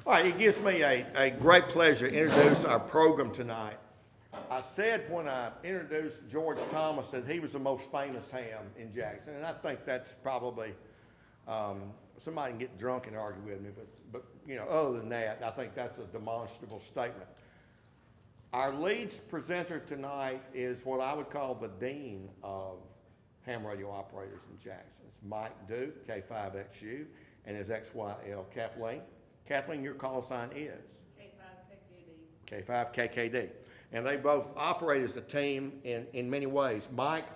All right, it gives me a great pleasure to introduce our program tonight. I said when I introduced George Thomas that he was the most famous ham in Jackson, and I think that's probably, somebody can get drunk and argue with me, but you know, other than that, I think that's a demonstrable statement. Our lead presenter tonight is what I would call the dean of ham radio operators in Jackson. It's Mike Duke, K5XU, and his XYL, Kathleen. Kathleen, your call sign is? K5KKD. K5KKD. And they both operate as a team in many ways. Mike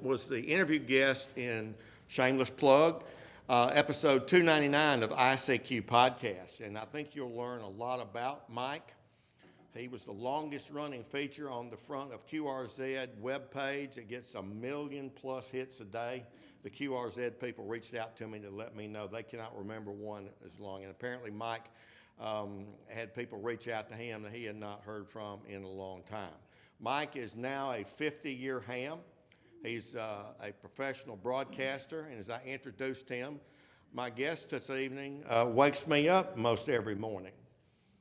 was the interview guest in Shameless Plug, episode 299 of ICQ Podcast. And I think you'll learn a lot about Mike. He was the longest running feature on the front of QRZ webpage. It gets 1 million plus hits a day. The QRZ people reached out to me to let me know they cannot remember one as long. And apparently Mike had people reach out to him that he had not heard from in a long time. Mike is now a 50-year ham. He's a professional broadcaster, and as I introduced him, my guest this evening wakes me up most every morning.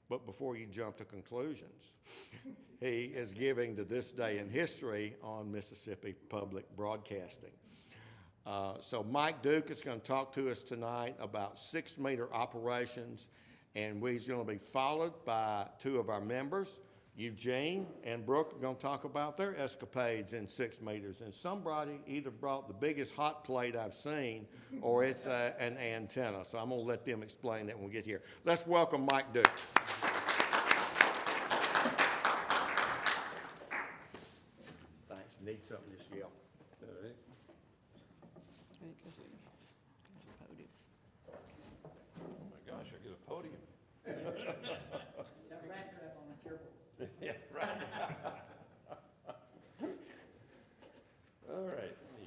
But before you jump to conclusions, he is giving to this day in history on Mississippi Public Broadcasting. So Mike Duke is going to talk to us tonight about 6-meter operations, and he's going to be followed by 2 of our members. Eugene and Brooke are going to talk about their escapades in 6 meters. And somebody either brought the biggest hot plate I've seen or it's an antenna. So I'm going to let them explain that when we get here. Let's welcome Mike Duke. Thanks. Need something, just yell. All right. Let's see. Podium. Oh my gosh, I get a podium. That rat trap on it, careful. Yeah, right. All right, let me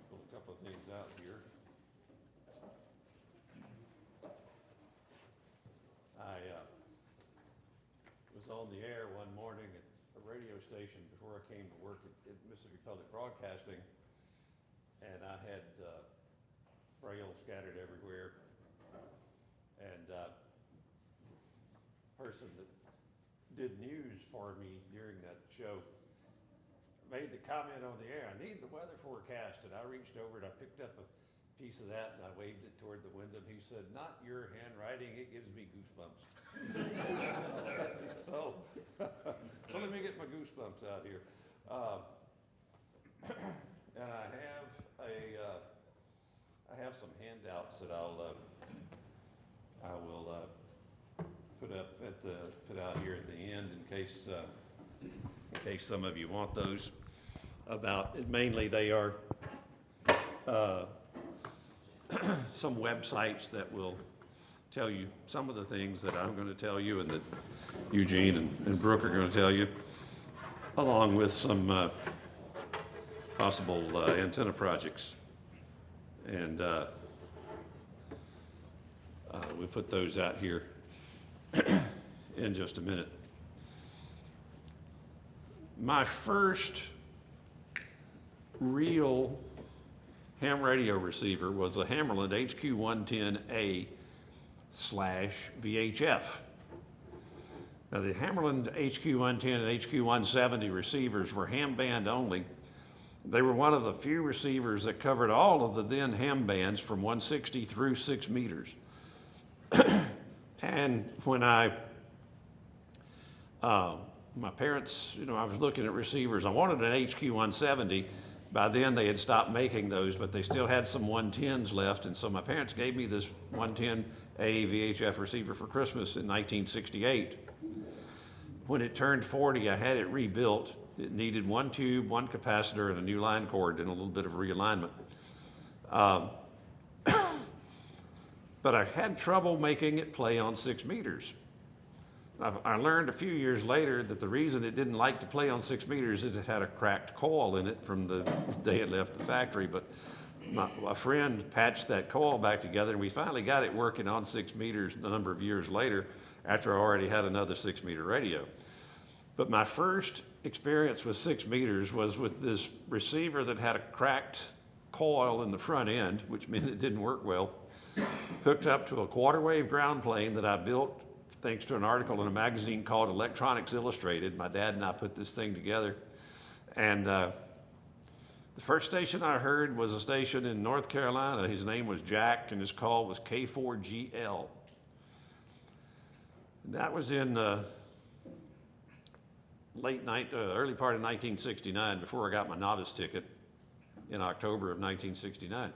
pull a couple of things out here. I was on the air one morning at a radio station before I came to work at Mississippi Public Broadcasting, and I had braille scattered everywhere. And person that did news for me during that show made the comment on the air, I need the weather forecast, and I reached over and I picked up a piece of that and I waved it toward the window, and he said, "Not your handwriting, it gives me goosebumps." so let me get my goosebumps out here. And I have some handouts that I will put out here at the end in case some of you want those. Mainly they are some websites that will tell you some of the things that I'm going to tell you and that Eugene and Brooke are going to tell you, along with some possible antenna projects. And we'll put those out here in just a minute. My first real ham radio receiver was a Hammarlund HQ110A/VHF. Now the Hammarlund HQ110 and HQ170 receivers were ham band only. They were one of the few receivers that covered all of the then ham bands from 160 through 6 meters. And when my parents, I was looking at receivers. I wanted an HQ170. By then they had stopped making those, but they still had some 110s left. And so my parents gave me this 110A VHF receiver for Christmas in 1968. When it turned 40, I had it rebuilt. It needed 1 tube, 1 capacitor, and a new line cord and a little bit of realignment. But I had trouble making it play on 6 meters. I learned a few years later that the reason it didn't like to play on 6 meters is it had a cracked coil in it from the day it left the factory. But my friend patched that coil back together, and we finally got it working on 6 meters a number of years later after I already had another 6-meter radio. But my first experience with 6 meters was with this receiver that had a cracked coil in the front end, which meant it didn't work well. hooked up to a quarter wave ground plane that I built thanks to an article in a magazine called Electronics Illustrated. My dad and I put this thing together. And the first station I heard was a station in North Carolina. His name was Jack, and his call was K4GL. That was in early part of 1969, before I got my novice ticket in October of 1969.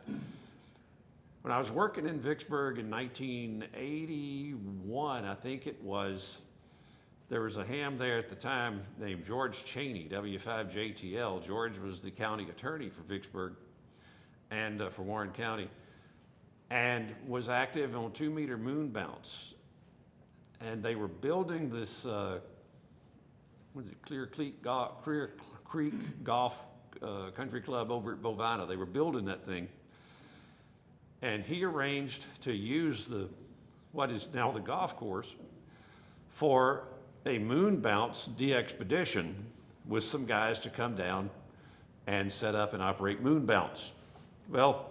When I was working in Vicksburg in 1981, I think it was, there was a ham there at the time named George Cheney, W5JTL. George was the county attorney for Vicksburg and for Warren County, and was active on 2-meter moon bounce. And they were building this, Clear Creek Golf Country Club over at Bovina. They were building that thing. And he arranged to use what is now the golf course for a moon bounce de-expedition with some guys to come down and set up and operate moon bounce. Well,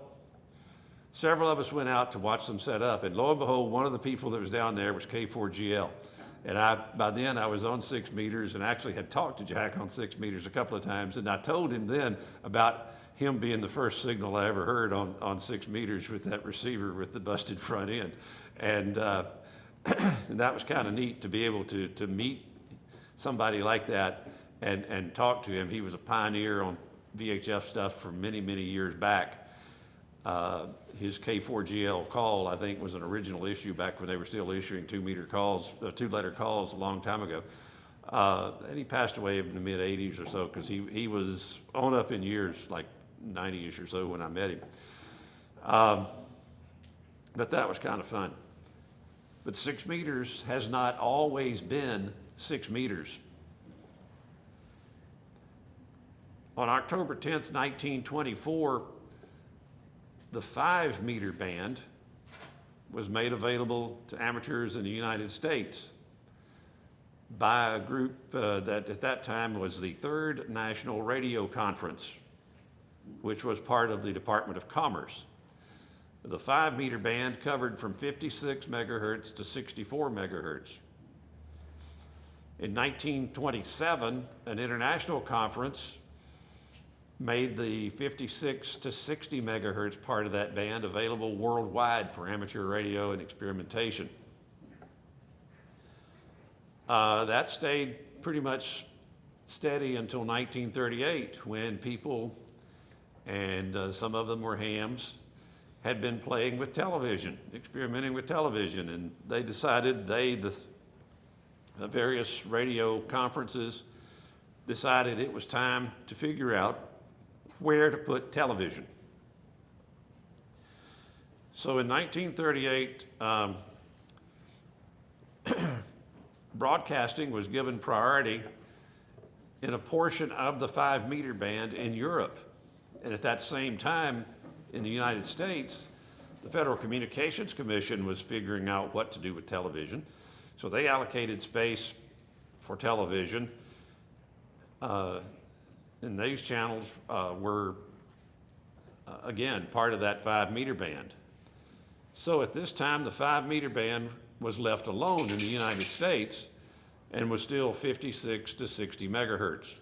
several of us went out to watch them set up, and lo and behold, one of the people that was down there was K4GL. And by then I was on 6 meters and actually had talked to Jack on 6 meters a couple of times. And I told him then about him being the first signal I ever heard on 6 meters with that receiver with the busted front end. And, and that was kind of neat to be able to meet somebody like that and talk to him. He was a pioneer on VHF stuff for many, many years back. His K4GL call, I think, was an original issue back when they were still issuing 2-meter calls, 2-letter calls a long time ago. And he passed away in the mid-'80s or so, because he was on up in years, like 90-ish or so when I met him. But that was kind of fun. But 6 meters has not always been 6 meters. On October 10th, 1924, the 5-meter band was made available to amateurs in the United States by a group that at that time was the Third National Radio Conference, which was part of the Department of Commerce. The 5-meter band covered from 56 megahertz to 64 megahertz. In 1927, an international conference made the 56 to 60 megahertz part of that band available worldwide for amateur radio and experimentation. That stayed pretty much steady until 1938, when people, and some of them were hams, had been playing with television, experimenting with television, and they decided, the various radio conferences decided it was time to figure out where to put television. So in 1938, broadcasting was given priority in a portion of the 5-meter band in Europe. And at that same time, in the United States, the Federal Communications Commission was figuring out what to do with television. So they allocated space for television. And these channels were, again, part of that 5-meter band. So at this time, the 5-meter band was left alone in the United States and was still 56 to 60 megahertz.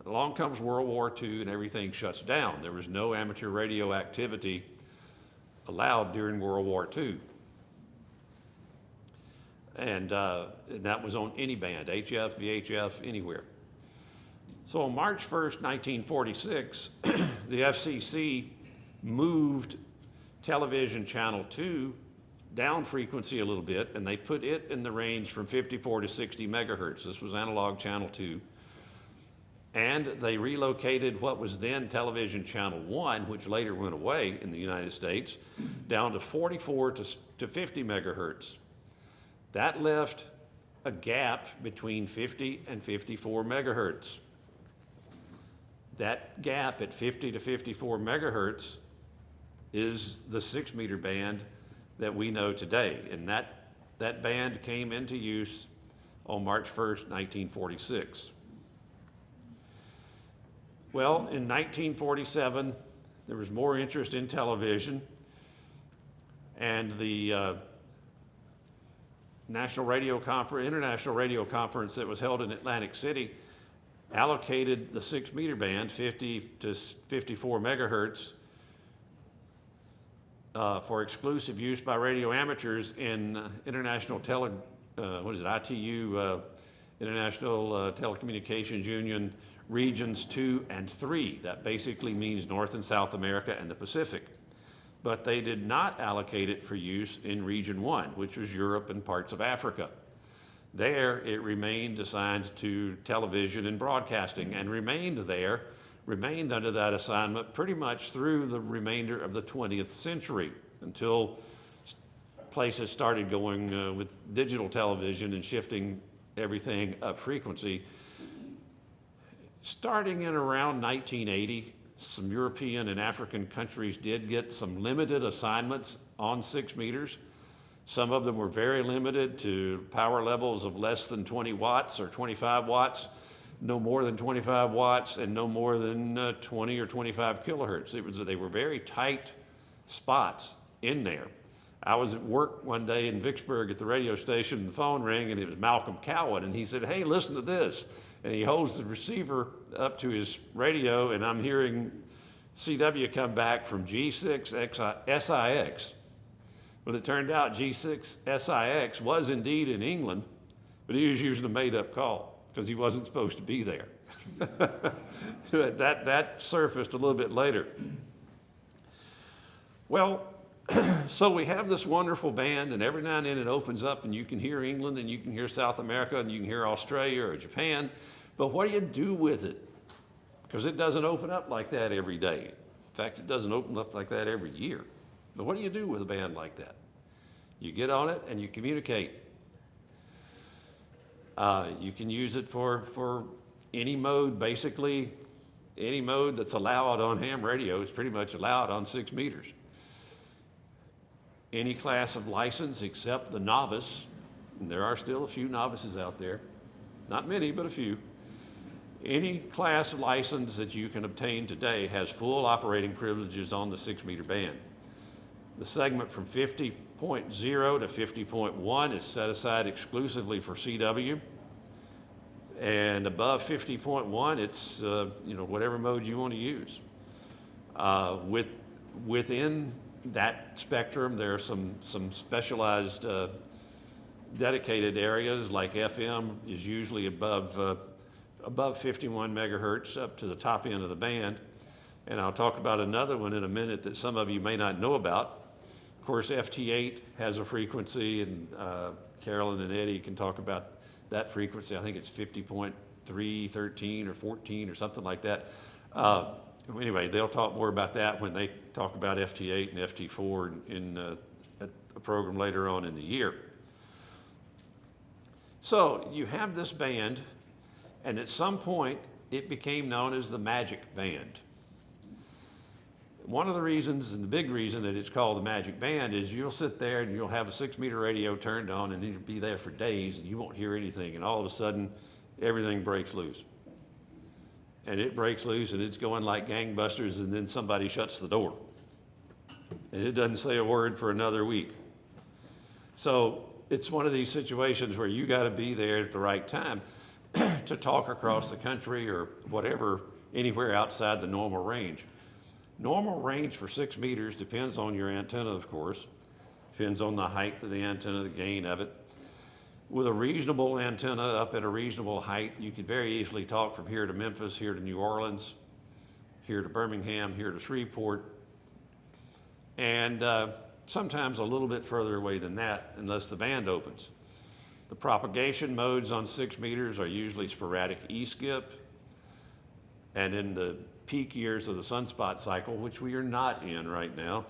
Along comes World War II and everything shuts down. There was no amateur radio activity allowed during World War II. And that was on any band, HF, VHF, anywhere. So on March 1st, 1946, the FCC moved television channel 2 down frequency a little bit, and they put it in the range from 54 to 60 megahertz. This was analog channel 2. And they relocated what was then television channel 1, which later went away in the United States, down to 44 to 50 megahertz. That left a gap between 50 and 54 megahertz. That gap at 50 to 54 megahertz is the 6-meter band that we know today. And that band came into use on March 1st, 1946. Well, in 1947, there was more interest in television, And the International Radio Conference that was held in Atlantic City allocated the 6 meter band, 50 to 54 megahertz, for exclusive use by radio amateurs in ITU, International Telecommunications Union Regions 2 and 3. That basically means North and South America and the Pacific. But they did not allocate it for use in Region 1, which was Europe and parts of Africa. There, it remained assigned to television and broadcasting, and remained under that assignment pretty much through the remainder of the 20th century, until places started going with digital television and shifting everything up frequency. Starting in around 1980, some European and African countries did get some limited assignments on 6 meters. Some of them were very limited to power levels of less than 20 watts or 25 watts, no more than 25 watts, and no more than 20 or 25 kilohertz. They were very tight spots in there. I was at work one day in Vicksburg at the radio station, and the phone rang, and it was Malcolm Cowan, and he said, "Hey, listen to this." And he holds the receiver up to his radio, and I'm hearing CW come back from G6 SIX. Well, it turned out G6 SIX was indeed in England, but he was using a made-up call because he wasn't supposed to be there. That surfaced a little bit later. Well, so we have this wonderful band, and every now and then it opens up, and you can hear England, and you can hear South America, and you can hear Australia or Japan. But what do you do with it? Because it doesn't open up like that every day. In fact, it doesn't open up like that every year. But what do you do with a band like that? You get on it and you communicate. You can use it for any mode, basically. Any mode that's allowed on ham radio is pretty much allowed on 6 meters. Any class of license except the novice, and there are still a few novices out there, not many, but a few. Any class of license that you can obtain today has full operating privileges on the 6 meter band. The segment from 50.0 to 50.1 is set aside exclusively for CW. And above 50.1, it's whatever mode you want to use. Within that spectrum, there are some specialized dedicated areas, like FM is usually above 51 megahertz up to the top end of the band. And I'll talk about another one in a minute that some of you may not know about. Of course, FT8 has a frequency, and Carolyn and Eddie can talk about that frequency. I think it's 50.3, 13, or 14, or something like that. Anyway, they'll talk more about that when they talk about FT8 and FT4 in a program later on in the year. So you have this band, and at some point, it became known as the Magic Band. One of the reasons, and the big reason that it's called the Magic Band, is you'll sit there and you'll have a 6 meter radio turned on, and you'll be there for days and you won't hear anything, and all of a sudden everything breaks loose. And it breaks loose and it's going like gangbusters, and then somebody shuts the door. And it doesn't say a word for another week. So it's one of these situations where you got to be there at the right time to talk across the country or whatever, anywhere outside the normal range. Normal range for 6 meters depends on your antenna, of course. Depends on the height of the antenna, the gain of it. With a reasonable antenna up at a reasonable height, you could very easily talk from here to Memphis, here to New Orleans, here to Birmingham, here to Shreveport, and sometimes a little bit further away than that, unless the band opens. The propagation modes on 6 meters are usually sporadic E-skip, and in the peak years of the sunspot cycle, which we are not in right now,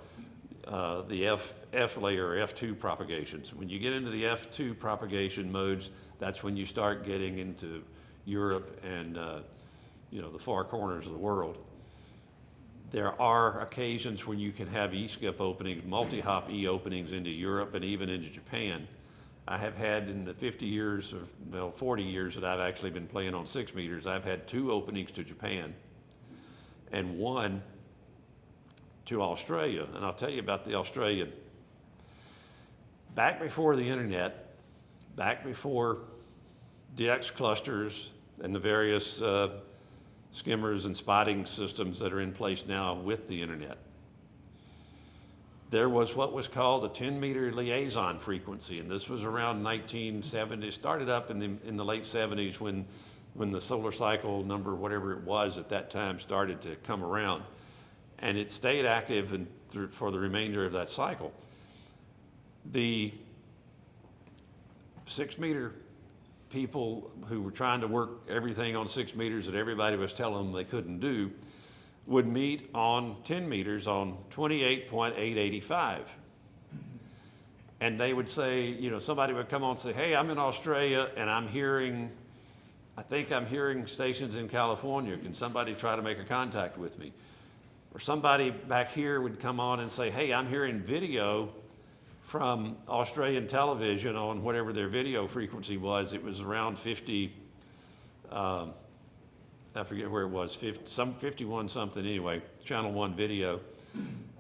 the F layer, F2 propagations. When you get into the F2 propagation modes, that's when you start getting into Europe and the far corners of the world. There are occasions when you can have E-skip openings, multi-hop E openings into Europe and even into Japan. I have had in the 40 years that I've actually been playing on 6 meters, I've had 2 openings to Japan and 1 to Australia. And I'll tell you about the Australian. back before the internet, back before DX clusters and the various skimmers and spotting systems that are in place now with the internet, there was what was called the 10-meter liaison frequency, and this was around 1970. It started up in the late 70s when the solar cycle number, whatever it was at that time, started to come around, and it stayed active for the remainder of that cycle. The 6-meter people who were trying to work everything on 6 meters that everybody was telling them they couldn't do would meet on 10 meters on 28.885. And they would say, somebody would come on and say, hey, I'm in Australia and I think I'm hearing stations in California. Can somebody try to make a contact with me? Or somebody back here would come on and say, hey, I'm hearing video from Australian television on whatever their video frequency was. It was around 50, I forget where it was, 51 something anyway, Channel 1 video.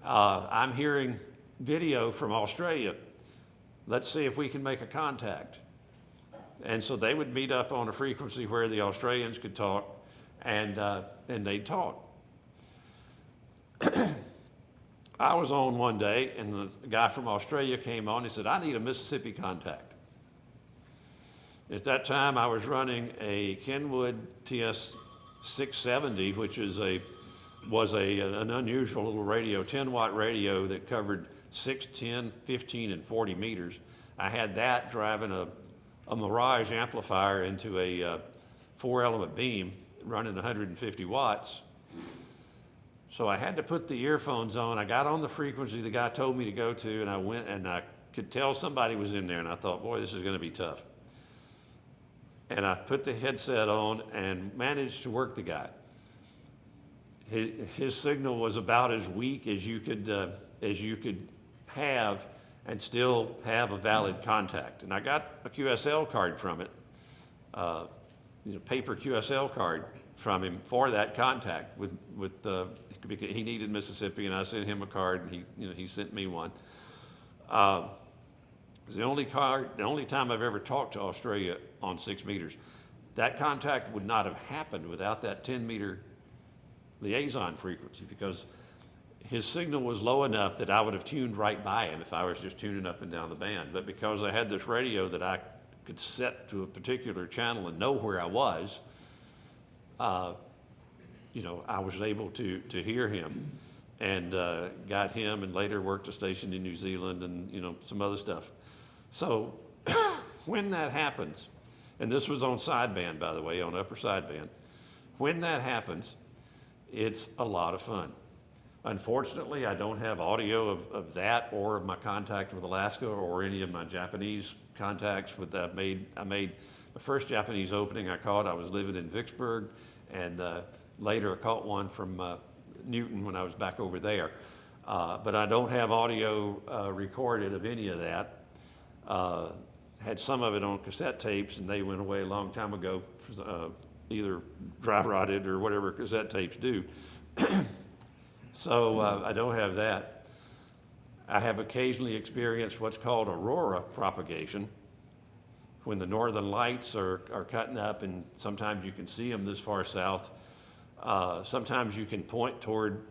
I'm hearing video from Australia. Let's see if we can make a contact. And so they would meet up on a frequency where the Australians could talk, and they'd talk. I was on one day, and the guy from Australia came on. He said, I need a Mississippi contact. At that time, I was running a Kenwood TS 670, which was an unusual little radio, 10-watt radio that covered 6, 10, 15, and 40 meters. I had that driving a Mirage amplifier into a 4-element beam running 150 watts. So I had to put the earphones on. I got on the frequency the guy told me to go to, and I went, and I could tell somebody was in there, and I thought, boy, this is going to be tough. And I put the headset on and managed to work the guy. His signal was about as weak as you could have and still have a valid contact. And I got a QSL card from it, paper QSL card from him for that contact because he needed Mississippi, and I sent him a card, and he sent me one. It's the only time I've ever talked to Australia on 6 meters. That contact would not have happened without that 10-meter liaison frequency, because his signal was low enough that I would have tuned right by him if I was just tuning up and down the band. But because I had this radio that I could set to a particular channel and know where I was, I was able to hear him, and got him, and later worked a station in New Zealand and some other stuff. So when that happens, and this was on sideband, by the way, on upper sideband, when that happens, it's a lot of fun. Unfortunately, I don't have audio of that or of my contact with Alaska or any of my Japanese contacts with that. I made my first Japanese opening I caught. I was living in Vicksburg, and later I caught one from Newton when I was back over there. But I don't have audio recorded of any of that. Had some of it on cassette tapes, and they went away a long time ago, either dry rotted or whatever cassette tapes do. So I don't have that. I have occasionally experienced what's called aurora propagation, when the northern lights are cutting up, and sometimes you can see them this far south. Sometimes you can point toward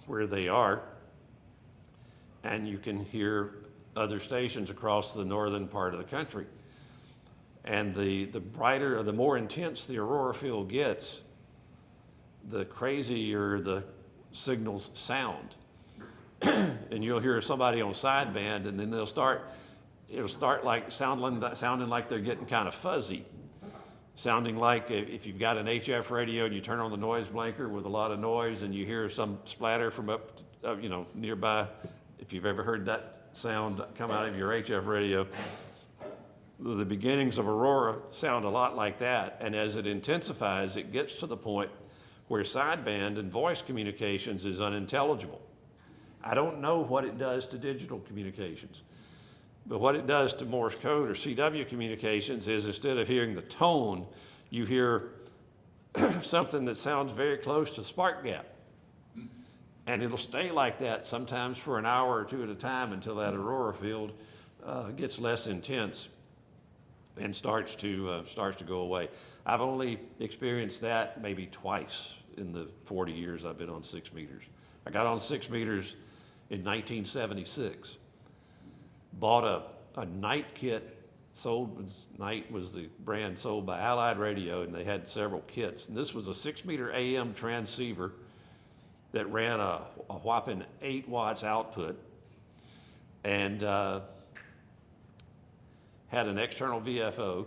where they are, and you can hear other stations across the northern part of the country. And the brighter or the more intense the aurora field gets, the crazier the signals sound. And you'll hear somebody on sideband, and then it'll start like sounding like they're getting kind of fuzzy, sounding like if you've got an HF radio and you turn on the noise blanker with a lot of noise, and you hear some splatter from up nearby. If you've ever heard that sound come out of your HF radio, the beginnings of aurora sound a lot like that. And as it intensifies, it gets to the point where sideband and voice communications is unintelligible. I don't know what it does to digital communications, but what it does to Morse code or CW communications is, instead of hearing the tone, you hear something that sounds very close to spark gap. And it'll stay like that sometimes for an hour or two at a time until that aurora field gets less intense and starts to go away. I've only experienced that maybe twice in the 40 years I've been on 6 meters. I got on 6 meters in 1976. Bought a night kit. Night was the brand sold by Allied Radio, and they had several kits. And this was a 6 meter AM transceiver that ran a whopping 8 watts output, and had an external VFO.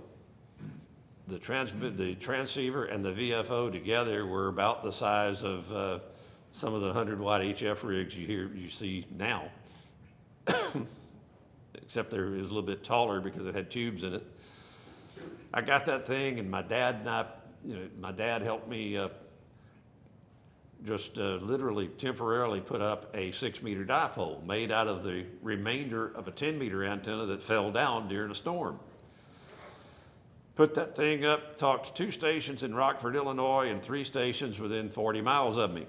The transceiver and the VFO together were about the size of some of the 100 watt HF rigs you see now. Except there it was a little bit taller because it had tubes in it. I got that thing, and my dad helped me just literally temporarily put up a 6 meter dipole made out of the remainder of a 10 meter antenna that fell down during a storm. Put that thing up, talked to 2 stations in Rockford, Illinois, and 3 stations within 40 miles of me.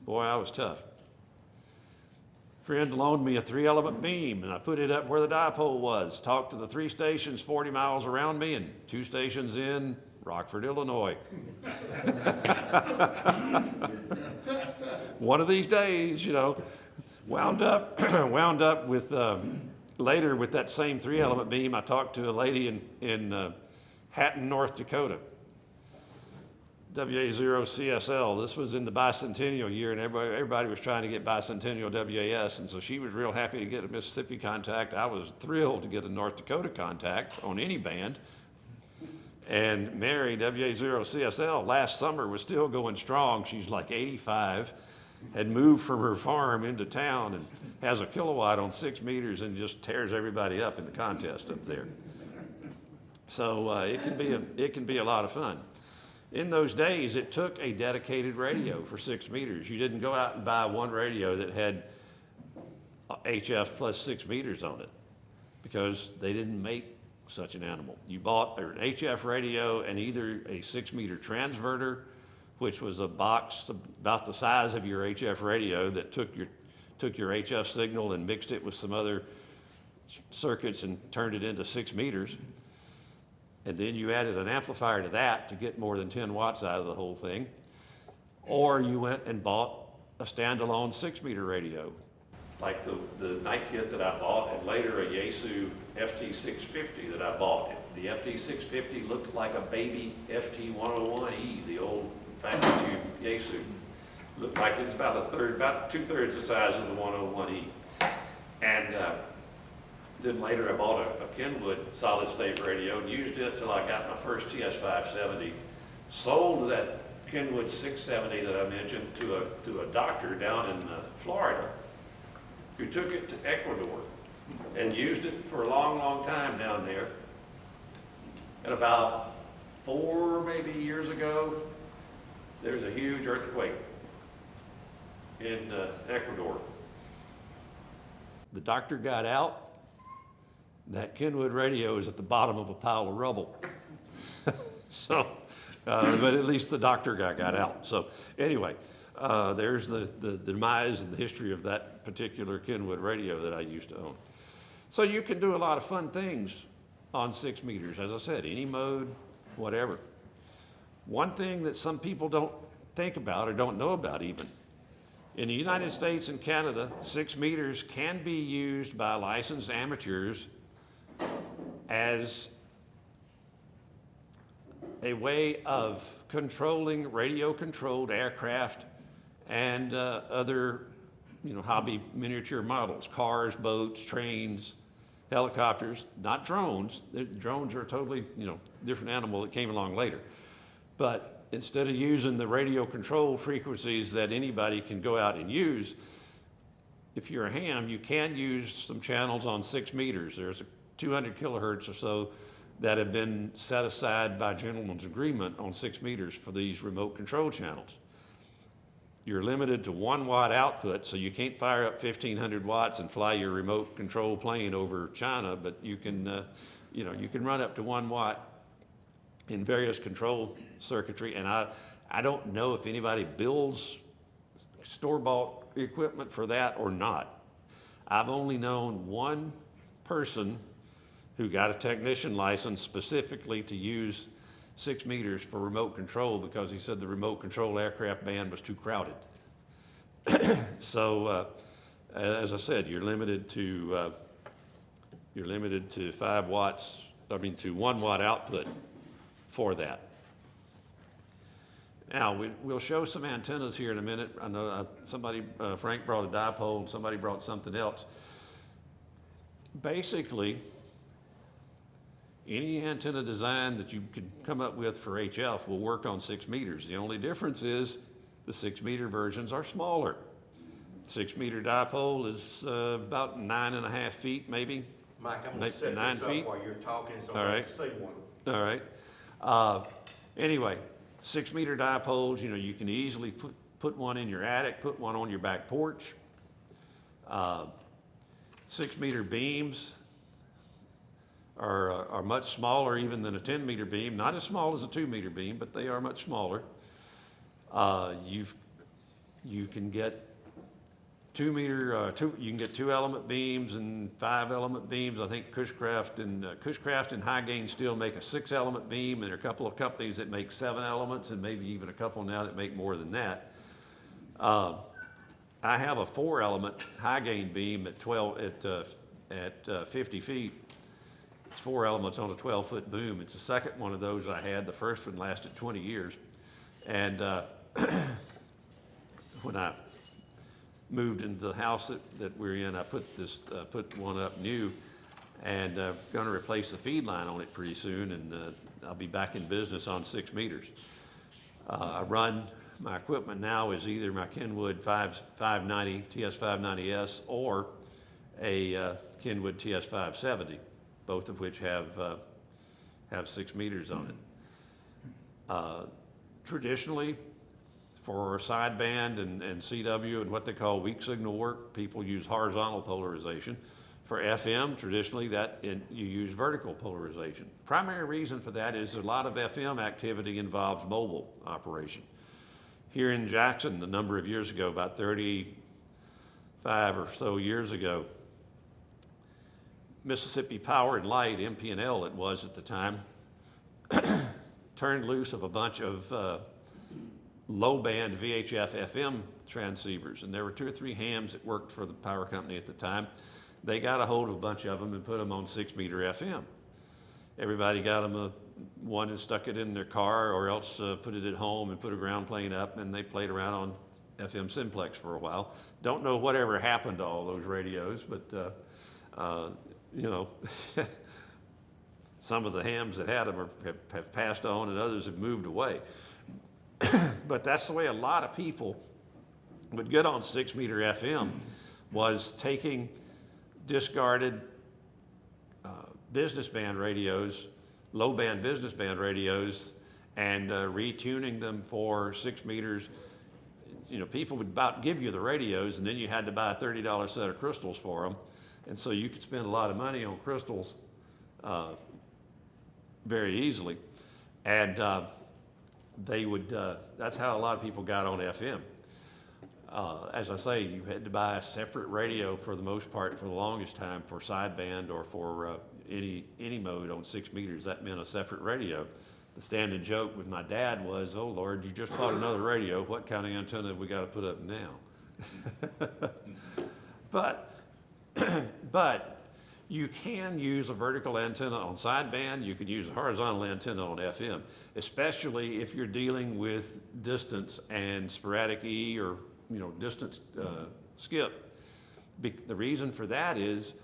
Boy, I was tough. Friend loaned me a 3-element beam, and I put it up where the dipole was. Talked to the 3 stations 40 miles around me and 2 stations in Rockford, Illinois. One of these days, wound up with, later with that same 3-element beam, I talked to a lady in Hatton, North Dakota. WA0CSL. This was in the bicentennial year, and everybody was trying to get bicentennial WAS, and so she was real happy to get a Mississippi contact. I was thrilled to get a North Dakota contact on any band. And Mary, WA0CSL, last summer was still going strong. She's like 85, had moved from her farm into town, and has a kilowatt on 6 meters and just tears everybody up in the contest up there. So it can be a lot of fun. In those days, it took a dedicated radio for 6 meters. You didn't go out and buy one radio that had HF plus 6 meters on it, because they didn't make such an animal. You bought an HF radio and either a 6 meter transverter, which was a box about the size of your HF radio that took your HF signal and mixed it with some other circuits and turned it into 6 meters. And then you added an amplifier to that to get more than 10 watts out of the whole thing. Or you went and bought a standalone 6 meter radio, like the night kit that I bought, and later a Yaesu FT650 that I bought. The FT650 looked like a baby FT101E, the old vacuum tube Yaesu. Looked like it was about 2/3 the size of the 101E. And then later I bought a Kenwood solid state radio and used it till I got my first TS570. Sold that Kenwood 670 that I mentioned to a doctor down in Florida, who took it to Ecuador and used it for a long, long time down there. And about 4 maybe years ago, there was a huge earthquake in Ecuador. The doctor got out. That Kenwood radio is at the bottom of a pile of rubble. So, but at least the doctor guy got out. So anyway, there's the demise and the history of that particular Kenwood radio that I used to own. So you can do a lot of fun things on 6 meters. As I said, any mode, whatever. One thing that some people don't think about or don't know about even, in the United States and Canada, 6 meters can be used by licensed amateurs as a way of controlling radio-controlled aircraft and other, hobby miniature models, cars, boats, trains, helicopters, not drones. Drones are a totally, different animal that came along later. But instead of using the radio control frequencies that anybody can go out and use, if you're a ham, you can use some channels on 6 meters. There's a 200 kilohertz or so that have been set aside by gentleman's agreement on 6 meters for these remote control channels. You're limited to 1 watt output, so you can't fire up 1,500 watts and fly your remote control plane over China, but you can, you can run up to 1 watt in various control circuitry. And I don't know if anybody builds store-bought equipment for that or not. I've only known one person who got a technician license specifically to use 6 meters for remote control because he said the remote control aircraft band was too crowded. So, as I said, you're limited to 5 watts, to 1 watt output for that. Now, we'll show some antennas here in a minute. I know Frank brought a dipole and somebody brought something else. Basically, any antenna design that you can come up with for HF will work on 6 meters. The only difference is the 6 meter versions are smaller. 6 meter dipole is about 9.5 feet, maybe. Mike, I'm gonna set 9 this up feet. while you're talking so All I right. can see one. All right. Anyway, 6 meter dipoles, you can easily put one in your attic, put one on your back porch. 6 meter beams are much smaller even than a 10 meter beam. Not as small as a 2 meter beam, but they are much smaller. You can get 2 meter, you can get 2 element beams and 5 element beams. I think Cushcraft and High Gain Steel make a 6 element beam, and there are a couple of companies that make 7 elements, and maybe even a couple now that make more than that. I have a 4 element High Gain beam at 50 feet. It's 4 elements on a 12-foot boom. It's the second one of those I had. The first one lasted 20 years. And when I moved into the house that we're in, I put one up new, and going to replace the feed line on it pretty soon, and I'll be back in business on 6 meters. I run my equipment now is either my Kenwood 590 TS590S or a Kenwood TS570, both of which have 6 meters on it. Traditionally, for sideband and CW and what they call weak signal work, people use horizontal polarization. For FM, traditionally you use vertical polarization. Primary reason for that is a lot of FM activity involves mobile operation. Here in Jackson, a number of years ago, about 35 or so years ago, Mississippi Power and Light, MP&L it was at the time, turned loose of a bunch of low-band VHF FM transceivers, and there were 2 or 3 hams that worked for the power company at the time. They got a hold of a bunch of them and put them on 6 meter FM. Everybody got them one and stuck it in their car, or else put it at home and put a ground plane up, and they played around on FM simplex for a while. Don't know whatever happened to all those radios, but some of the hams that had them have passed on, and others have moved away. But that's the way a lot of people would get on 6 meter FM, was taking discarded business band radios, low band business band radios, and retuning them for 6 meters. People would about give you the radios, and then you had to buy a $30 set of crystals for them. And so you could spend a lot of money on crystals very easily. And they would, that's how a lot of people got on FM. As I say, you had to buy a separate radio for the most part for the longest time for sideband or for any mode on 6 meters. That meant a separate radio. The standing joke with my dad was, "Oh Lord, you just bought another radio. What kind of antenna have we got to put up now?" But you can use a vertical antenna on sideband. You can use a horizontal antenna on FM, especially if you're dealing with distance and sporadic E or distance skip. The reason for that is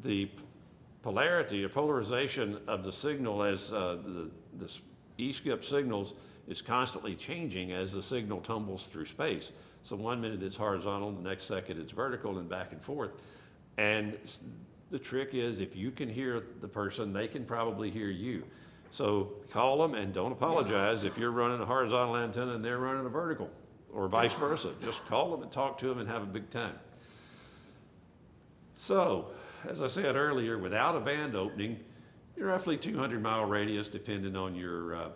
the polarity or polarization of the signal as the E-skip signals is constantly changing as the signal tumbles through space. So 1 minute it's horizontal, the next second it's vertical, and back and forth. And the trick is, if you can hear the person, they can probably hear you. So call them and don't apologize if you're running a horizontal antenna and they're running a vertical, or vice versa. Just call them and talk to them and have a big time. So, as I said earlier, without a band opening, you're roughly 200-mile radius, depending on your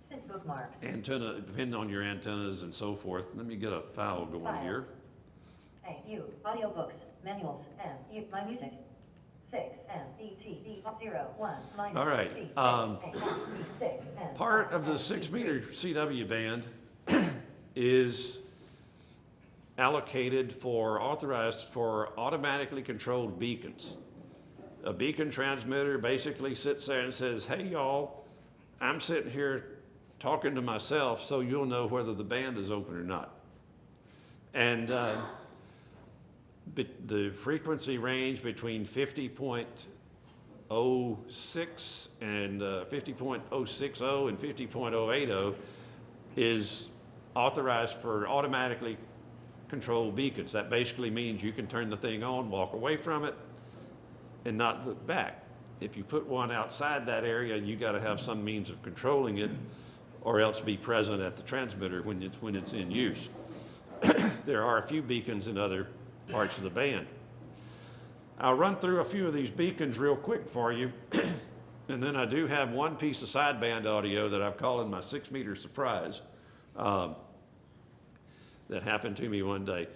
Send bookmarks. antenna, depending on your antennas and so forth. Let me get a file going Files. here. Hey, you, audiobooks, Manuals and my music. 6 and ET 0 1 minus All right, C, 6 and part of the 6 meter CW band is allocated for, authorized for automatically controlled beacons. A beacon transmitter basically sits there and says, hey y'all, I'm sitting here talking to myself so you'll know whether the band is open or not. And the frequency range between 50.06 and 50.060 and 50.080 is authorized for automatically controlled beacons. That basically means you can turn the thing on, walk away from it, and not look back. If you put one outside that area, you got to have some means of controlling it, or else be present at the transmitter when it's in use. There are a few beacons in other parts of the band. I'll run through a few of these beacons real quick for you, and then I do have one piece of sideband audio that I'm calling my 6 meter surprise that happened to me one day.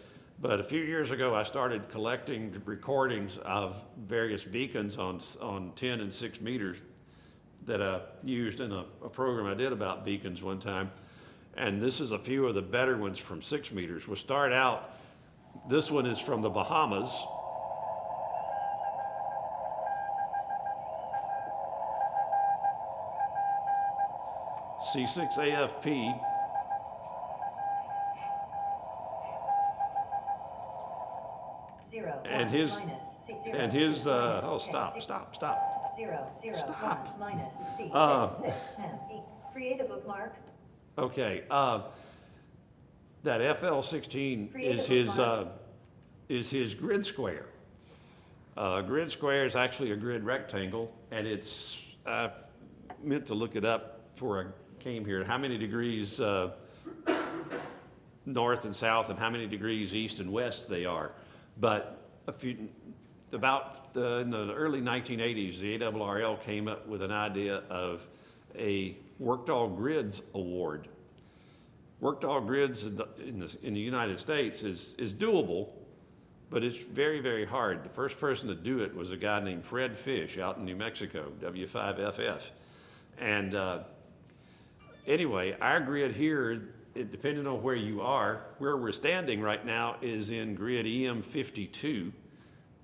But a few years ago, I started collecting recordings of various beacons on 10 and 6 meters that I used in a program I did about beacons one time. And this is a few of the better ones from 6 meters. We'll start out, this one is from the Bahamas. C6AFP. And his, stop. 0 0 Stop. 1 minus C 6 and E. Create a bookmark. Okay, that FL16 is his grid square. Grid square is actually a grid rectangle, and it's, I meant to look it up before I came here, how many degrees north and south and how many degrees east and west they are. But in the early 1980s, the ARRL came up with an idea of a Worked All Grids award. Worked All Grids in the United States is doable, but it's very, very hard. The first person to do it was a guy named Fred Fish out in New Mexico, W5FF. And anyway, our grid here, depending on where you are, where we're standing right now is in grid EM52.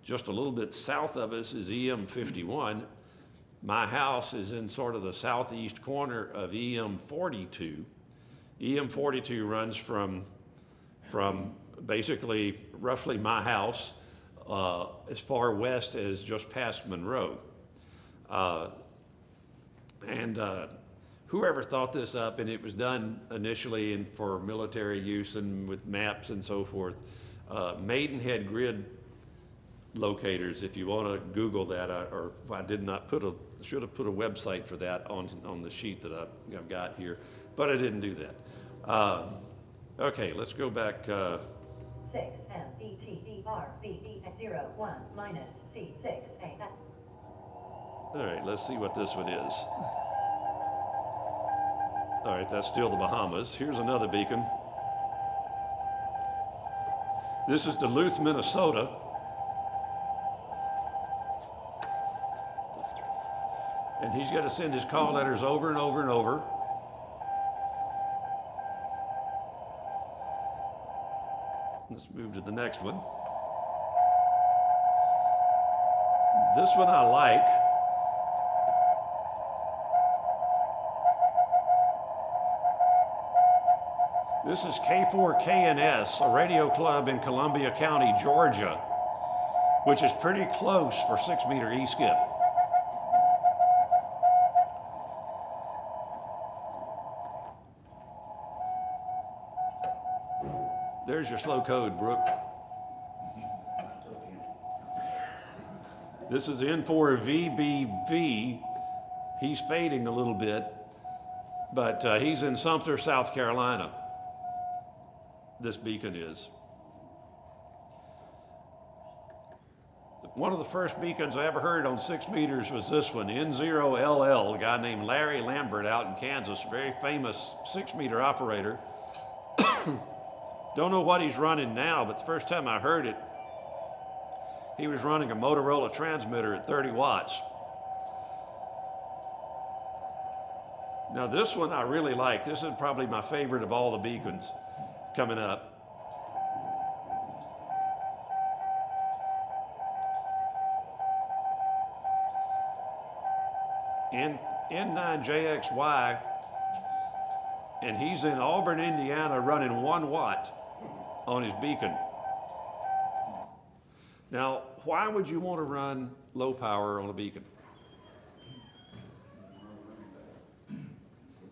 Just a little bit south of us is EM51. My house is in sort of the southeast corner of EM42. EM42 runs from basically roughly my house as far west as just past Monroe. Whoever thought this up, and it was done initially for military use and with maps and so forth, Maidenhead Grid locators, if you want to Google that, or I should have put a website for that on the sheet that I've got here, but I didn't do that. Okay, let's go back. 6 M E T D R B E 0 1 minus C 6 A. All right, let's see what this one is. All right, that's still the Bahamas. Here's another beacon. This is Duluth, Minnesota. And he's got to send his call letters over and over and over. Let's move to the next one. This one I like. This is K4KNS, a radio club in Columbia County, Georgia, which is pretty close for 6 meter E-skip. There's your slow code, Brooke. This is N4VBV. He's fading a little bit, but he's in Sumter, South Carolina. This beacon is. One of the first beacons I ever heard on 6 meters was this one, N0LL, a guy named Larry Lambert out in Kansas, a very famous 6 meter operator. Don't know what he's running now, but the first time I heard it, He was running a Motorola transmitter at 30 watts. Now this one I really like. This is probably my favorite of all the beacons coming up. N9JXY, and he's in Auburn, Indiana, running 1 watt on his beacon. Now, why would you want to run low power on a beacon?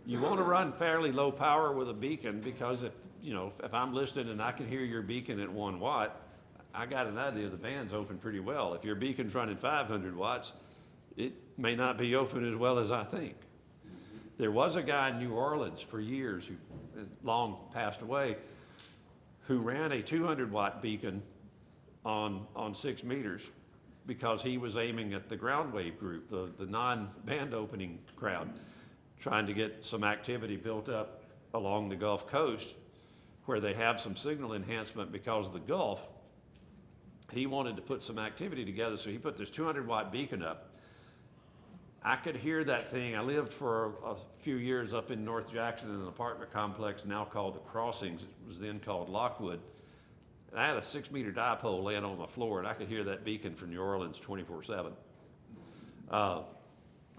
You want to run fairly low power with a beacon because if I'm listening and I can hear your beacon at 1 watt, I got an idea the band's open pretty well. If your beacon's running 500 watts, it may not be open as well as I think. There was a guy in New Orleans for years who has long passed away who ran a 200 watt beacon on 6 meters because he was aiming at the ground wave group, the non-band opening crowd, trying to get some activity built up along the Gulf Coast where they have some signal enhancement because of the Gulf. He wanted to put some activity together, so he put this 200 watt beacon up. I could hear that thing. I lived for a few years up in North Jackson in an apartment complex now called the Crossings. It was then called Lockwood. And I had a 6 meter dipole laying on the floor, and I could hear that beacon from New Orleans 24/7,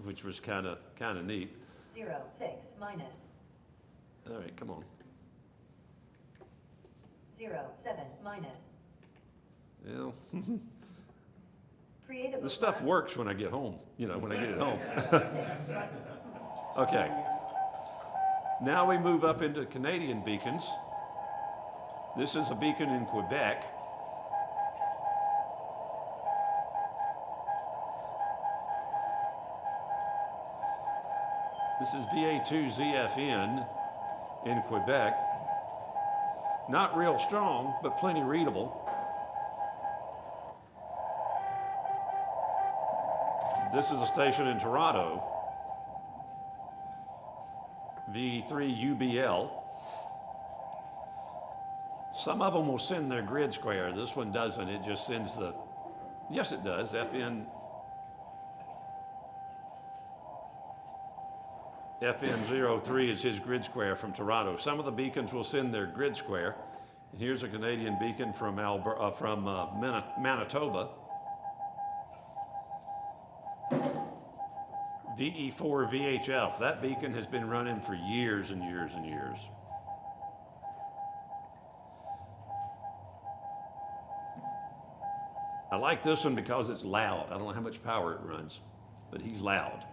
which was kind of neat. 0, 6, minus. All right, come on. 0, 7, minus. Well, Creative. the stuff works when I get home, when I get it home. Okay. Now we move up into Canadian beacons. This is a beacon in Quebec. This is VA2ZFN in Quebec. Not real strong, but plenty readable. This is a station in Toronto, V3UBL. Some of them will send their grid square. This one doesn't. It just sends yes it does, FN03 is his grid square from Toronto. Some of the beacons will send their grid square. And here's a Canadian beacon from Manitoba. VE4 VHF. That beacon has been running for years and years and years. I like this one because it's loud. I don't know how much power it runs, but he's loud.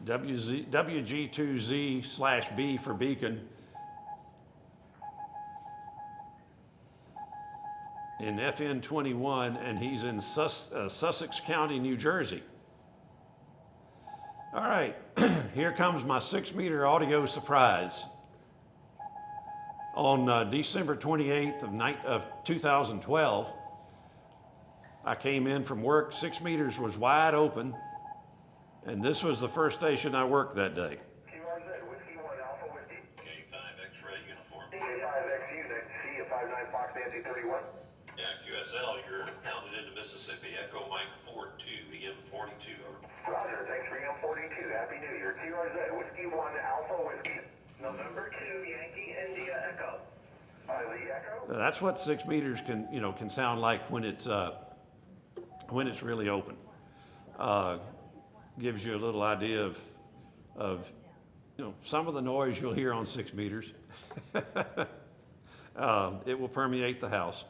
WG2Z/B for beacon in FN21, and he's in Sussex County, New Jersey. All right, here comes my 6 meter audio surprise. On December 28th of 2012, I came in from work, 6 meters was wide open, and this was the first station I worked that day. QRZ, Whiskey 1 Alpha Whiskey. K5 X-ray uniform. K5X unit, C59 Fox Nancy 31. Yeah, QSL, you're pounded into Mississippi. Echo Mike 42, EM42. Roger, thanks for EM42. Happy New Year. QRZ, Whiskey 1 Alpha Whiskey. November 2, Yankee India Echo. The Echo? That's what 6 meters can sound like when it's really open. Gives you a little idea of some of the noise you'll hear on 6 meters. It will permeate the house.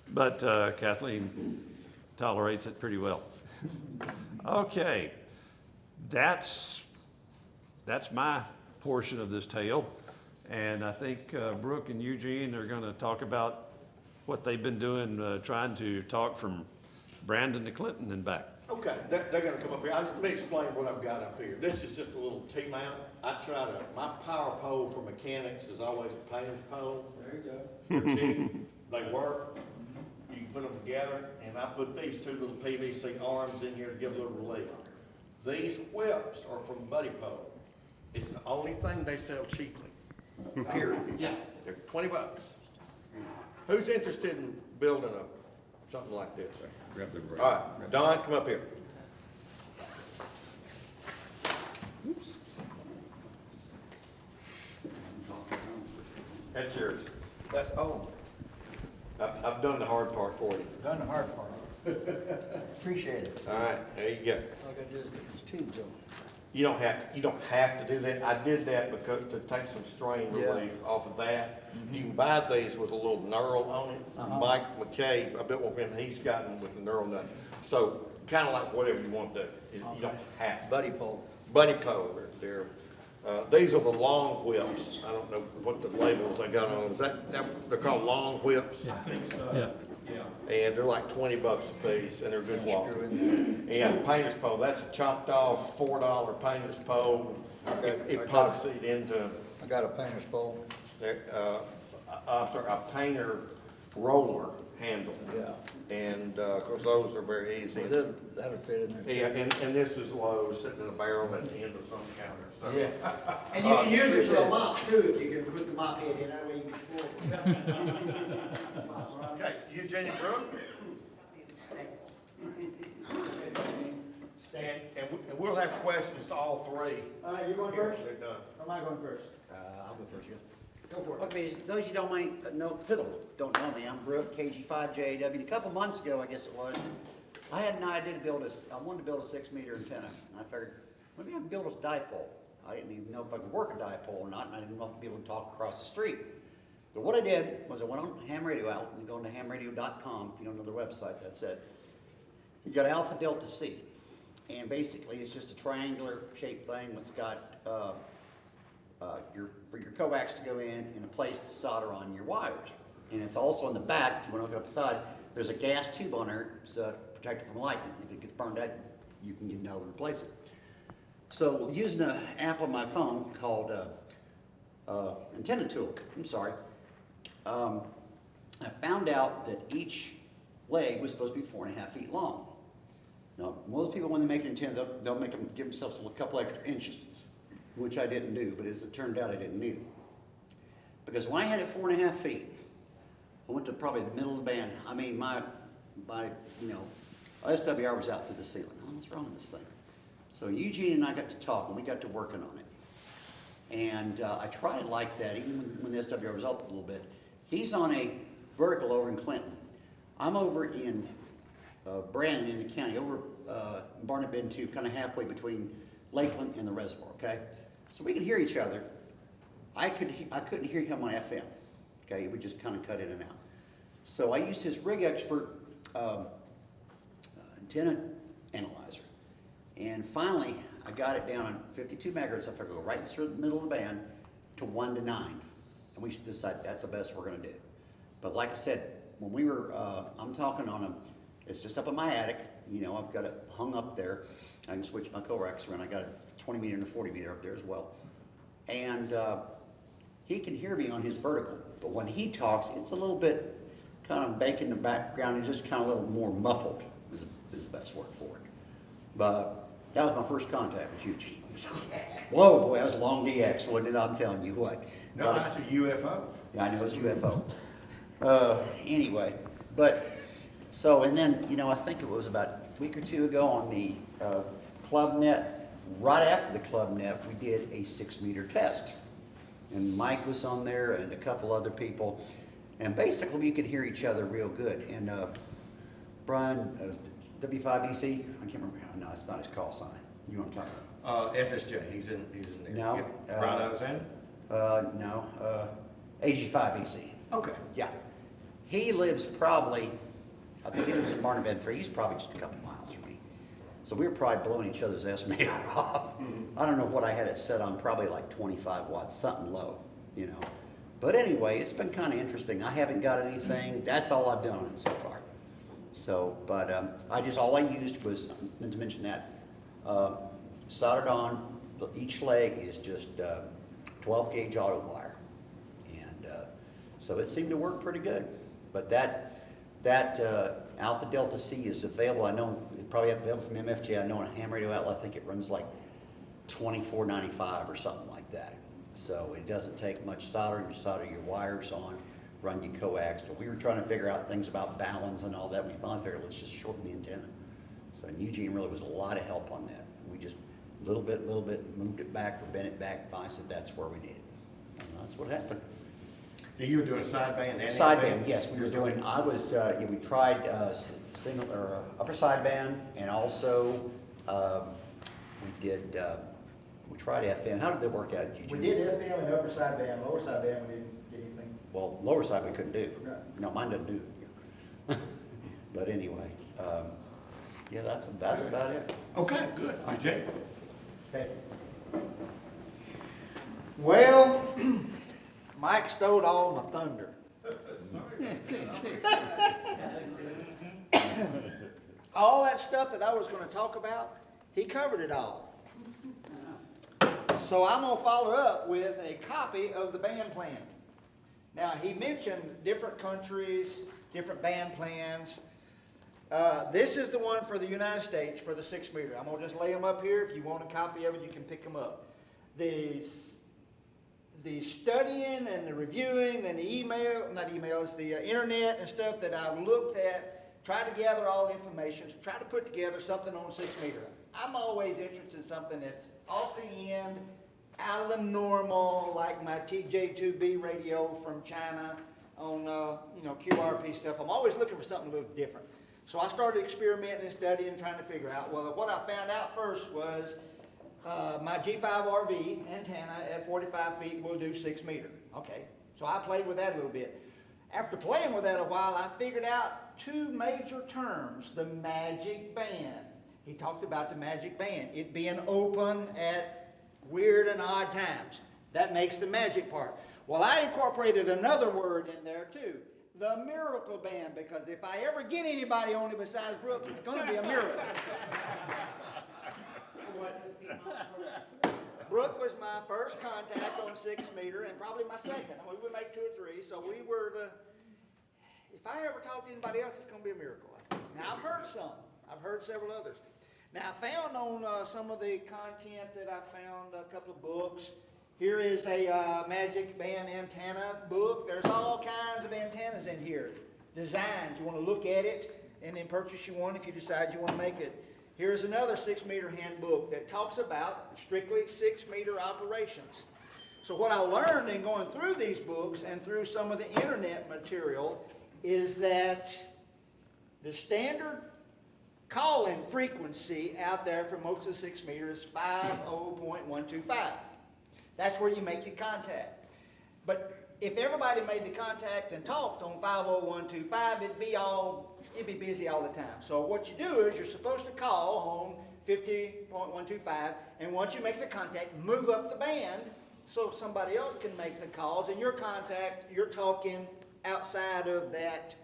But Kathleen tolerates it pretty well. Okay, that's my portion of this tale. And I think Brooke and Eugene are going to talk about what they've been doing, trying to talk from Brandon to Clinton and back. Oh, Okay, they're gonna come up here. Let me explain what I've got up here. This is just a little T-mount. My power pole for mechanics is always a painter's pole. There you go. They're cheap, they work, you can put them together, and I put these two little PVC arms in here to give a little relief. These whips are from Buddy Pole. It's the only thing they sell cheaply, period. Yeah, they're $20. Who's interested in building something like this? Grab the break. All right, Don, come up here. That's yours. That's, I've done the hard part for you. done the hard part. Appreciate it. All right, there you go. All I gotta do is get these tubes on. You don't have to do that. I did that because to take some strain Yeah. relief off of that. You can buy these with a little knurl on it. Mike McKay, I bet when he's gotten with the knurl nut. So kind of like whatever you want to do. You don't have to. Buddy pole. Buddy pole, these are the long whips. I don't know what the labels they got on them. Is they're called long whips? I think so. Yeah. And they're like $20 a piece, and they're good quality. And painter's pole, that's a chopped off $4 painter's pole. It epoxied into, I got a painter's pole. I'm sorry, a painter roller handle. Yeah. And, of course, those are very easy. That'll fit in there. Yeah, and this is low, sitting in a barrel at the end of some counter, so. Yeah. And you can use it for a mop too, if you can put the mop head in, that way you can pull. Okay, Eugene and Brooke? And we'll have questions to all three. All right, you going first? They're done. Or am I going first? I'll go first, yeah. Go for it. Okay, those you don't don't know me, I'm Brooke, KG5JAW. A couple months ago, I guess it was, I had an idea to I wanted to build a 6-meter antenna. And I figured, maybe I can build a dipole. I didn't even know if I could work a dipole or not, and I didn't know if I'd be able to talk across the street. But what I did was I went on Ham Radio Out, and go into hamradio.com, if you don't know their website, that's it. You got Alpha Delta C, and basically it's just a triangular shaped thing that's got for your coax to go in and a place to solder on your wires. And it's also on the back, if you want to look upside, there's a gas tube on there to protect it from lightning. If it gets burned out, you can get out and replace it. So using an app on my phone called Antenna Tool, I found out that each leg was supposed to be 4.5 feet long. Now, most people, when they make an antenna, they'll give themselves a couple extra inches, which I didn't do, but as it turned out, I didn't need them. Because when I had it 4.5 feet, I went to probably the middle of the band. I mean, my SWR was out through the ceiling. Oh, what's wrong with this thing? So Eugene and I got to talk, and we got to working on it. And I tried it like that, even when the SWR was up a little bit. He's on a vertical over in Clinton. I'm over in Brandon in the county, over Barnett Bend 2, kind of halfway between Lakeland and the reservoir, okay? So we could hear each other. I couldn't hear him on FM, okay? It would just kind of cut in and out. So I used his Rig Expert antenna analyzer. And finally, I got it down on 52 megahertz. I figured go right through the middle of the band to 1 to 9. And we decided that's the best we're going to do. But like I said, when we were, I'm talking on it's just up in my attic. You know, I've got it hung up there. I can switch my coax around. I got a 20 meter and a 40 meter up there as well. And he can hear me on his vertical. But when he talks, it's a little bit kind of back in the background. It's just kind of a little more muffled is the best word for it. But that was my first contact with Eugene. Whoa, boy, that was a long DX, wasn't it? I'm telling you what. No, that's a UFO. Yeah, I know it's UFO. Anyway, so, and then, I think it was about a week or two ago on the Club Net, right after the Club Net, we did a 6-meter test. And Mike was on there and a couple other people. And basically, we could hear each other real good. And Brian, W5BC, I can't remember. No, it's not his call sign. You want to talk about SSJ, he's in there. No. Yeah. Brian Alexander? No, AG5BC. Okay. Yeah. He lives probably, I think he lives in Barnett Bend 3. He's probably just a couple miles from me. So we were probably blowing each other's estimator off. I don't know what I had it set on, probably like 25 watts, something low, But anyway, it's been kind of interesting. I haven't got anything. That's all I've done on it so far. So, but all I used was, meant to mention that, soldered on, each leg is just 12 gauge auto wire. And so it seemed to work pretty good. But that Alpha Delta C is available. I know it probably available from MFJ. I know on a ham radio outlet, I think it runs like $24.95 or something like that. So it doesn't take much soldering. You solder your wires on, run your coax. So we were trying to figure out things about balance and all that. We finally figured, let's just shorten the antenna. So Eugene really was a lot of help on that. We just little bit, moved it back, or bent it back. Finally said that's where we need it. And that's what happened. You were doing sideband and Sideband, yes, we were doing, we tried single or upper sideband, and also we tried FM. How did that work out, Eugene? We did FM and upper sideband, lower sideband, we didn't get anything. Well, lower side we couldn't do. No. No, mine doesn't do it. But anyway, yeah, that's about it. Okay, good. Eugene? Okay. Well, Mike stole all my thunder. All that stuff that I was gonna talk about, he covered it all. So I'm gonna follow up with a copy of the band plan. Now, he mentioned different countries, different band plans. This is the one for the United States for the 6 meter. I'm gonna just lay them up here. If you want a copy of it, you can pick them up. The studying and the reviewing and the the internet and stuff that I've looked at, try to gather all the information, try to put together something on 6 meter. I'm always interested in something that's off the end, out of the normal, like my TJ2B radio from China on QRP stuff. I'm always looking for something a little different. So I started experimenting and studying, trying to figure out. Well, what I found out first was my G5RV antenna at 45 feet will do 6 meter. Okay, so I played with that a little bit. After playing with that a while, I figured out two major terms, the magic band. He talked about the magic band, it being open at weird and odd times. That makes the magic part. Well, I incorporated another word in there too, the miracle band, because if I ever get anybody on it besides Brooke, it's going to be a miracle. Brooke was my first contact on 6 meter and probably my second. I mean, we would make 2 or 3, so we were if I ever talk to anybody else, it's going to be a miracle. Now, I've heard some. I've heard several others. Now, I found on some of the content that I found a couple of books. Here is a magic band antenna book. There's all kinds of antennas in here. Designs. You want to look at it and then purchase you one if you decide you want to make it. Here's another 6 meter handbook that talks about strictly 6 meter operations. So what I learned in going through these books and through some of the internet material is that the standard call-in frequency out there for most of the 6 meters is 50.125. That's where you make your contact. But if everybody made the contact and talked on 50125, it'd be busy all the time. So what you do is you're supposed to call on 50.125, and once you make the contact, move up the band so somebody else can make the calls, and your contact, you're talking outside of that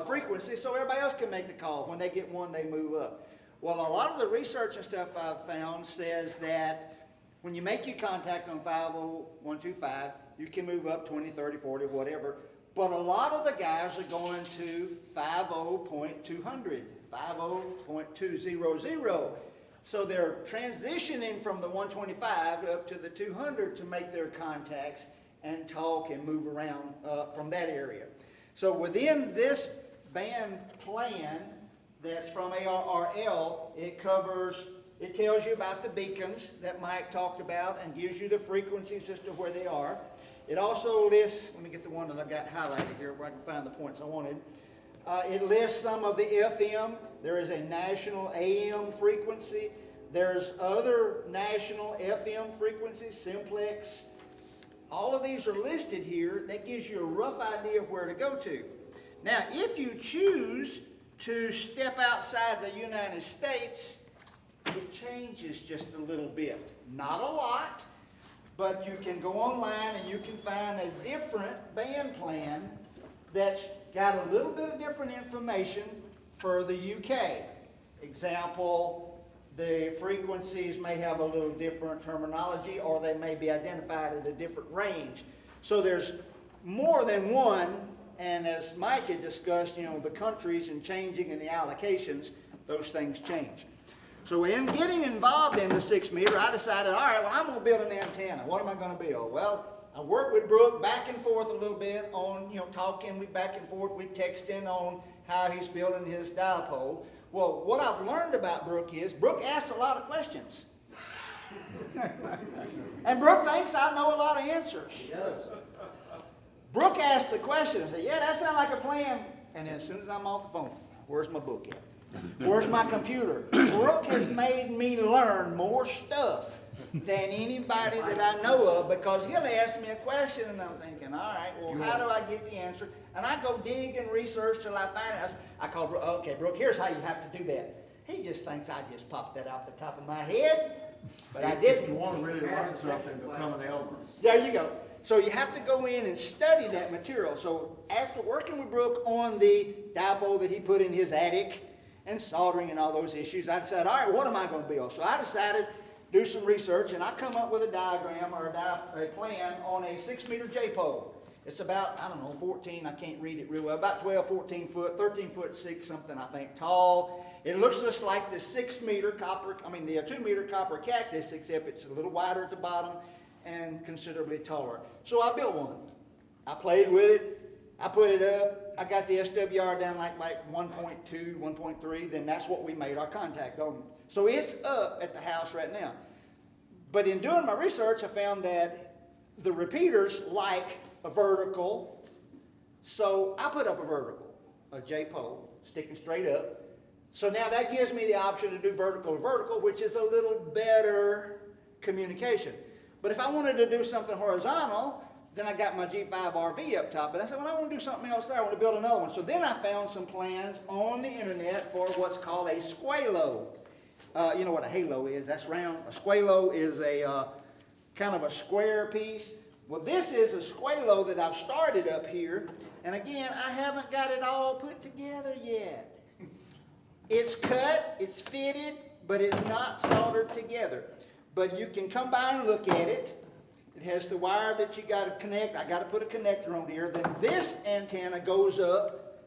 frequency so everybody else can make the call. When they get one, they move up. Well, a lot of the research and stuff I've found says that when you make your contact on 50125, you can move up 20, 30, 40, whatever. But a lot of the guys are going to 50.200, 50.200. So they're transitioning from the 125 up to the 200 to make their contacts and talk and move around from that area. So within this band plan that's from ARRL, it tells you about the beacons that Mike talked about and gives you the frequencies as to where they are. It also lists, let me get the one that I've got highlighted here where I can find the points I wanted. It lists some of the FM. There is a national AM frequency. There's other national FM frequencies, simplex. All of these are listed here. That gives you a rough idea of where to go to. Now, if you choose to step outside the United States, it changes just a little bit. Not a lot, but you can go online and you can find a different band plan that's got a little bit of different information for the UK. Example, the frequencies may have a little different terminology, or they may be identified at a different range. So there's more than one, and as Mike had discussed, you know, the countries and changing in the allocations, those things change. So in getting involved in the 6 meter, I decided, all right, well, I'm going to build an antenna. What am I going to build? Well, I worked with Brooke back and forth a little bit on, you know, talking, we back and forth, we texting on how he's building his dipole. Well, what I've learned about Brooke is, Brooke asks a lot of questions. And Brooke thinks I know a lot of answers. He does. Brooke asks the question, I say, yeah, that sounds like a plan. And then as soon as I'm off the phone, where's my book at? Where's my computer? Brooke has made me learn more stuff than anybody that I know of, because he'll ask me a question and I'm thinking, all right, well, how do I get the answer? And I go dig and research till I find it. I call Brooke, okay, Brooke, here's how you have to do that. He just thinks I just popped that off the top of my head, but I If didn't. you want to really learn something, become an elder. There you go. So you have to go in and study that material. So after working with Brooke on the dipole that he put in his attic and soldering and all those issues, I decided, all right, what am I going to build? So I decided to do some research, and I come up with a diagram or a plan on a 6 meter J-pole. It's about, I don't know, 14, I can't read it real well, about 12, 14 foot, 13 foot 6 something, I think, tall. It looks just like the 6 meter copper, the 2 meter copper cactus, except it's a little wider at the bottom and considerably taller. So I built one. I played with it. I put it up. I got the SWR down like 1.2, 1.3. Then that's what we made our contact on. So it's up at the house right now. But in doing my research, I found that the repeaters like a vertical. So I put up a vertical, a J-pole, sticking straight up. So now that gives me the option to do vertical to vertical, which is a little better communication. But if I wanted to do something horizontal, then I got my G5RV up top. But I said, well, I want to do something else there. I want to build another one. So then I found some plans on the internet for what's called a squalo. You know what a halo is? That's round. A squalo is a kind of a square piece. Well, this is a squalo that I've started up here. And again, I haven't got it all put together yet. It's cut, it's fitted, but it's not soldered together. But you can come by and look at it. It has the wire that you got to connect. I got to put a connector on here. Then this antenna goes up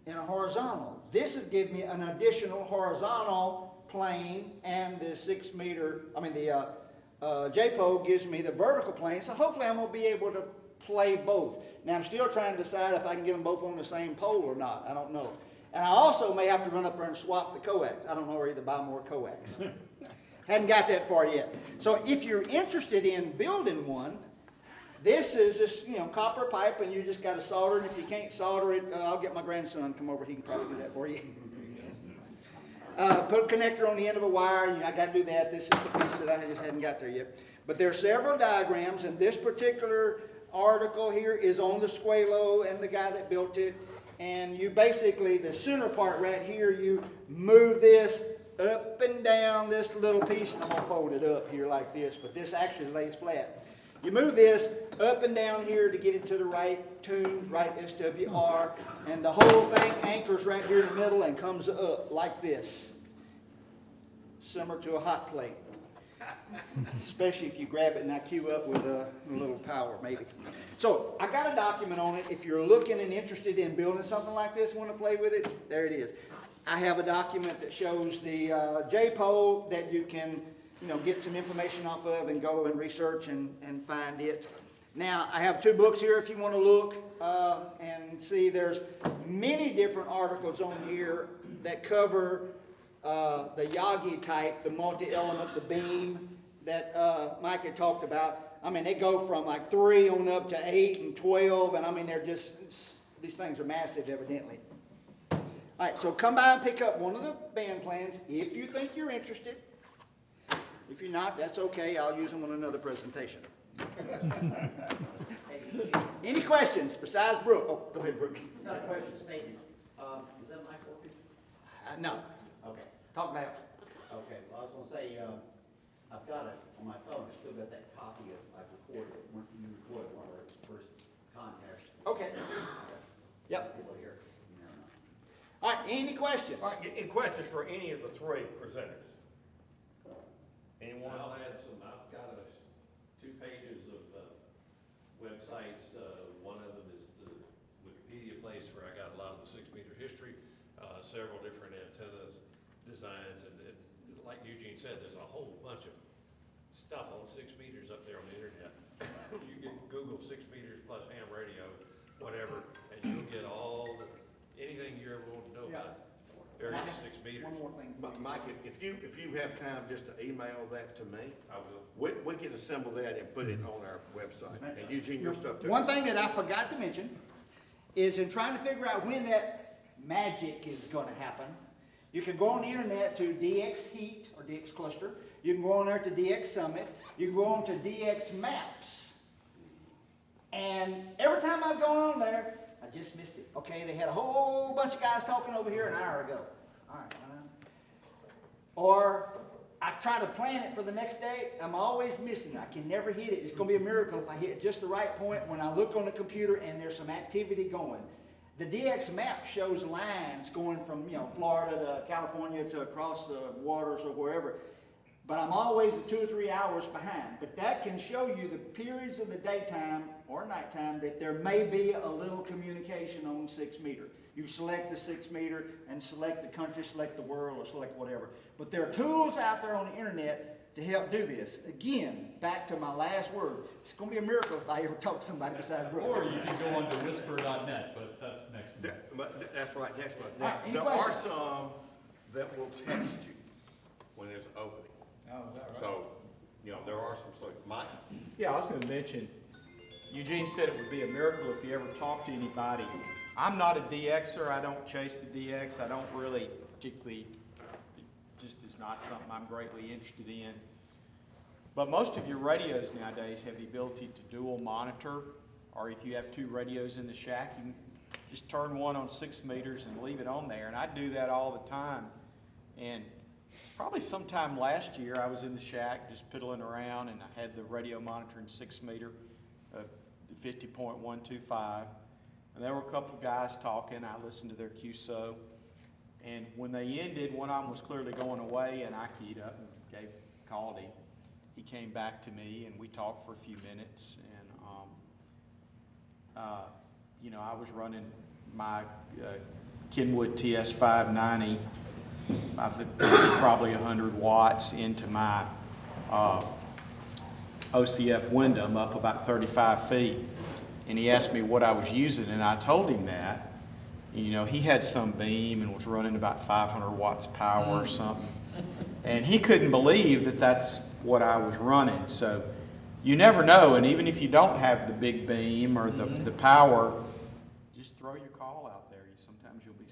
in a horizontal. This would give me an additional horizontal plane, and the 6 meter, the J-pole gives me the vertical plane. So hopefully I'm going to be able to play both. Now I'm still trying to decide if I can get them both on the same pole or not. I don't know. And I also may have to run up there and swap the coax. I don't know, or either buy more coax. Hadn't got that far yet. So if you're interested in building one, this is just, copper pipe, and you just got to solder it. If you can't solder it, I'll get my grandson to come over. He can probably do that for you. Put a connector on the end of a wire. I got to do that. This is the piece that I just hadn't got there yet. But there are several diagrams, and this particular article here is on the squalo and the guy that built it. And you basically, the center part right here, you move this up and down this little piece, and I'm going to fold it up here like this, but this actually lays flat. You move this up and down here to get it to the right tune, right SWR, and the whole thing anchors right here in the middle and comes up like this, similar to a hot plate. Especially if you grab it and I cue up with a little power, maybe. So I got a document on it. If you're looking and interested in building something like this, want to play with it, there it is. I have a document that shows the J-pole that you can, get some information off of and go and research and find it. Now, I have 2 books here if you want to look and see. There's many different articles on here that cover the Yagi type, the multi-element, the beam that Mike had talked about. They go from like 3 on up to 8 and 12, and they're just, these things are massive evidently. All right, so come by and pick up one of the band plans if you think you're interested. If you're not, that's okay. I'll use them on another presentation. Any questions besides Brooke? Oh, go ahead, Brooke. Got a question statement. Is that mic working? No. Okay. Talk about it. Okay, well, I was gonna say, I've got it on my phone, I still got that copy of, I recorded, you recorded one of our first contacts. Okay. Yep. People here. All right, any questions? All right, any questions for any of the three presenters? Anyone? I'll add some, I've got 2 pages of websites. One of them is the Wikipedia place where I got a lot of the 6-meter history, several different antennas, designs, and like Eugene said, there's a whole bunch of stuff on 6 meters up there on the internet. You can Google 6 meters plus ham radio, whatever, and you'll get anything you ever want to know about various 6 meters. One more thing. Mike, if you have time just to email that to me, I will. we can assemble that and put it on our website. And Eugene, your stuff too. One thing that I forgot to mention is in trying to figure out when that magic is gonna happen, you can go on the internet to DX Heat or DX Cluster. You can go on there to DX Summit. You can go on to DX Maps. And every time I've gone on there, I just missed it. Okay, they had a whole bunch of guys talking over here an hour ago. All right, or I try to plan it for the next day. I'm always missing it. I can never hit it. It's going to be a miracle if I hit just the right point when I look on the computer and there's some activity going. The DX map shows lines going from, Florida to California to across the waters or wherever. But I'm always 2 or 3 hours behind. But that can show you the periods of the daytime or nighttime that there may be a little communication on 6 meter. You select the 6 meter and select the country, select the world, or select whatever. But there are tools out there on the internet to help do this. Again, back to my last word. It's going to be a miracle if I ever talk to somebody besides Brooke. Or you can go on to whisper.net, but that's next month. That's right, next month. All Now, right, any there are questions? some that will text you when there's an opening. Oh, is that right? So, there are some, so, Mike? Yeah, I was going to mention, Eugene said it would be a miracle if you ever talked to anybody. I'm not a DXer. I don't chase the DX. I don't really particularly, it just is not something I'm greatly interested in. But most of your radios nowadays have the ability to dual monitor, or if you have 2 radios in the shack, you can just turn one on 6 meters and leave it on there. And I do that all the time. And probably sometime last year, I was in the shack just piddling around, and I had the radio monitoring 6 meter, 50.125, and there were a couple of guys talking. I listened to their QSO, and when they ended, one of them was clearly going away, and I keyed up and called him. He came back to me, and we talked for a few minutes, and I was running my Kenwood TS590. I think probably 100 watts into my OCF Wyndham up about 35 feet. And he asked me what I was using, and I told him that. He had some beam and was running about 500 watts power or something. And he couldn't believe that that's what I was running. So you never know, and even if you don't have the big beam or the power, just throw your